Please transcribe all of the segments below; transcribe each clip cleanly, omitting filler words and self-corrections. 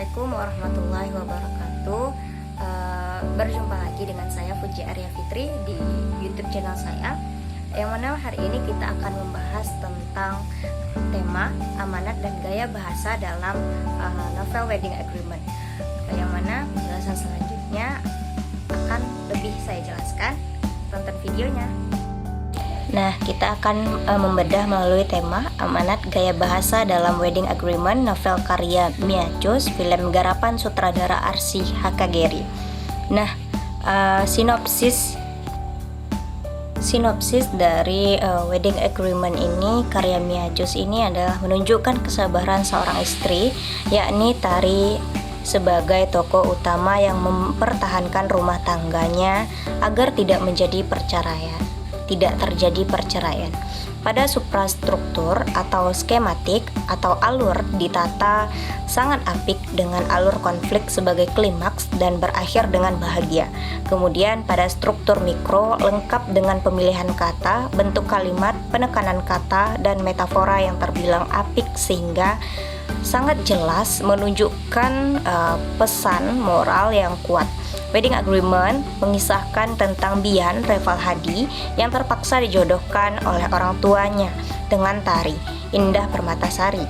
Assalamualaikum warahmatullahi wabarakatuh. Berjumpa lagi dengan saya Puji Arya Fitri di YouTube channel saya. Yang mana hari ini kita akan membahas tentang tema amanat dan gaya bahasa dalam novel Wedding Agreement. Yang mana penjelasan selanjutnya akan lebih saya jelaskan. Tonton videonya. Nah, kita akan membedah melalui tema amanat gaya bahasa dalam Wedding Agreement, novel karya Mia Chus, film garapan sutradara Arsy Hakageri. Nah, sinopsis dari Wedding Agreement ini, karya Mia Chus ini adalah menunjukkan kesabaran seorang istri, yakni Tari, sebagai tokoh utama yang mempertahankan rumah tangganya agar tidak terjadi perceraian. Pada suprastruktur atau skematik atau alur ditata sangat apik dengan alur konflik sebagai klimaks dan berakhir dengan bahagia. Kemudian pada struktur mikro lengkap dengan pemilihan kata, bentuk kalimat, penekanan kata, dan metafora yang terbilang apik sehingga sangat jelas menunjukkan pesan moral yang kuat. Wedding Agreement mengisahkan tentang Bian Reval Hadi yang terpaksa dijodohkan oleh orang tuanya dengan Tari, Indah Permatasari,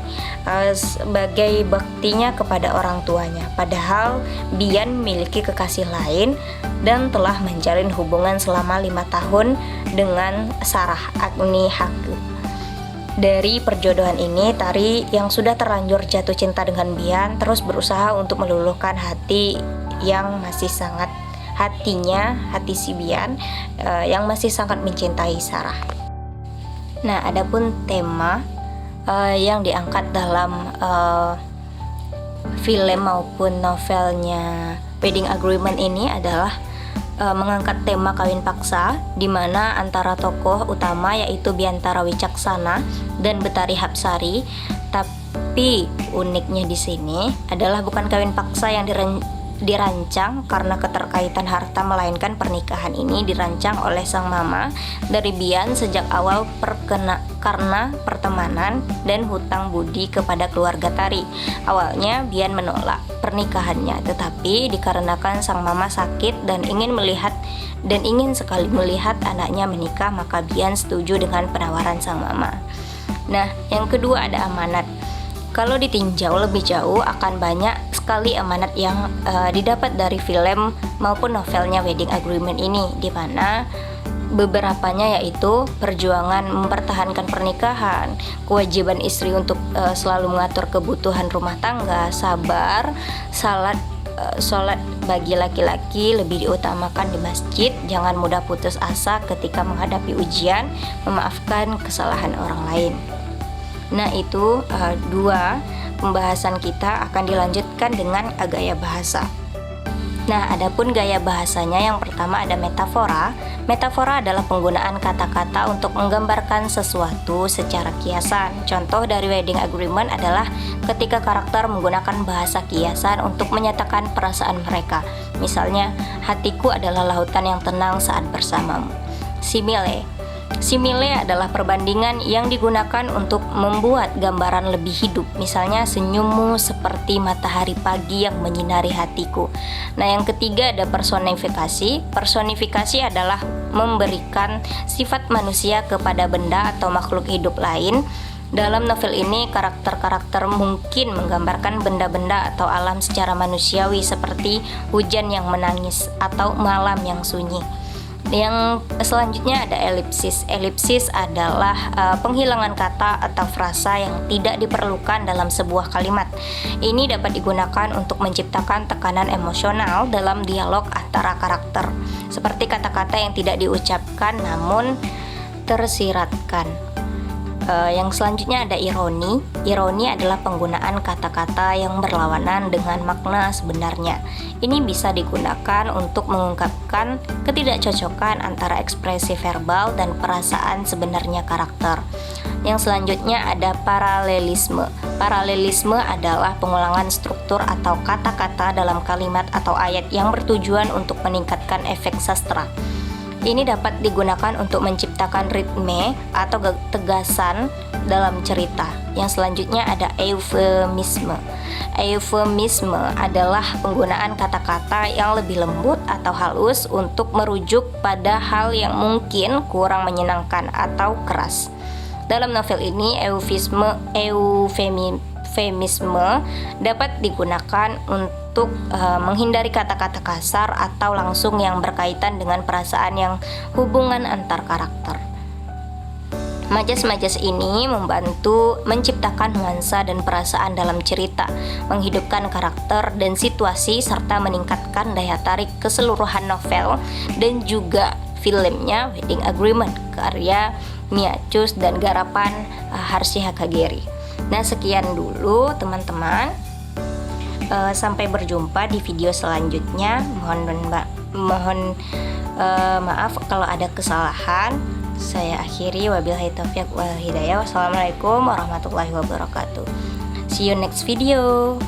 sebagai baktinya kepada orang tuanya. Padahal Bian memiliki kekasih lain dan telah menjalin hubungan selama 5 tahun dengan Sarah Agni Haku. Dari perjodohan ini, Tari yang sudah terlanjur jatuh cinta dengan Bian terus berusaha untuk meluluhkan hati si Bian yang masih sangat mencintai Sarah. Nah, adapun tema yang diangkat dalam film maupun novelnya Wedding Agreement ini adalah mengangkat tema kawin paksa, di mana antara tokoh utama yaitu Biantara Wicaksana dan Betari Hapsari. Tapi uniknya di sini adalah bukan kawin paksa yang dirancang karena keterkaitan harta, melainkan pernikahan ini dirancang oleh sang mama dari Bian sejak awal karena pertemanan dan hutang budi kepada keluarga Tari. Awalnya Bian menolak pernikahannya, tetapi dikarenakan sang mama sakit dan ingin sekali melihat anaknya menikah, maka Bian setuju dengan penawaran sang mama. Nah, yang kedua ada amanat. Kalau ditinjau lebih jauh, akan banyak sekali amanat yang didapat dari film maupun novelnya Wedding Agreement ini, di mana beberapanya yaitu perjuangan mempertahankan pernikahan, kewajiban istri untuk selalu mengatur kebutuhan rumah tangga, sabar, sholat bagi laki-laki lebih diutamakan di masjid, jangan mudah putus asa ketika menghadapi ujian, memaafkan kesalahan orang lain. Nah, itu dua pembahasan kita. Akan dilanjutkan dengan gaya bahasa. Nah, adapun gaya bahasanya, yang pertama ada metafora. Metafora adalah penggunaan kata-kata untuk menggambarkan sesuatu secara kiasan. Contoh dari Wedding Agreement adalah ketika karakter menggunakan bahasa kiasan untuk menyatakan perasaan mereka. Misalnya, hatiku adalah lautan yang tenang saat bersamamu. Simile adalah perbandingan yang digunakan untuk membuat gambaran lebih hidup. Misalnya, senyummu seperti matahari pagi yang menyinari hatiku. Nah, yang ketiga ada personifikasi. Personifikasi adalah memberikan sifat manusia kepada benda atau makhluk hidup lain. Dalam novel ini, karakter-karakter mungkin menggambarkan benda-benda atau alam secara manusiawi, seperti hujan yang menangis atau malam yang sunyi. Yang selanjutnya ada elipsis. Elipsis adalah penghilangan kata atau frasa yang tidak diperlukan dalam sebuah kalimat. Ini dapat digunakan untuk menciptakan tekanan emosional dalam dialog antara karakter, seperti kata-kata yang tidak diucapkan namun tersiratkan. Yang selanjutnya ada ironi. Ironi adalah penggunaan kata-kata yang berlawanan dengan makna sebenarnya. Ini bisa digunakan untuk mengungkapkan ketidakcocokan antara ekspresi verbal dan perasaan sebenarnya karakter. Yang selanjutnya ada paralelisme. Paralelisme adalah pengulangan struktur atau kata-kata dalam kalimat atau ayat yang bertujuan untuk meningkatkan efek sastra. Ini dapat digunakan untuk menciptakan ritme atau tegasan dalam cerita. Yang selanjutnya ada eufemisme. Eufemisme adalah penggunaan kata-kata yang lebih lembut atau halus untuk merujuk pada hal yang mungkin kurang menyenangkan atau keras. Dalam novel ini, eufemisme dapat digunakan untuk menghindari kata-kata kasar atau langsung yang berkaitan dengan perasaan yang hubungan antar karakter. Majas-majas ini membantu menciptakan nuansa dan perasaan dalam cerita, menghidupkan karakter dan situasi, serta meningkatkan daya tarik keseluruhan novel dan juga filmnya Wedding Agreement karya Mia Chus dan garapan Harsha Hakagiri. Nah, sekian dulu teman-teman. Sampai berjumpa di video selanjutnya. Mohon maaf kalau ada kesalahan. Saya akhiri, wabillahi taufiq wal hidayah. Wassalamualaikum warahmatullahi wabarakatuh. See you next video.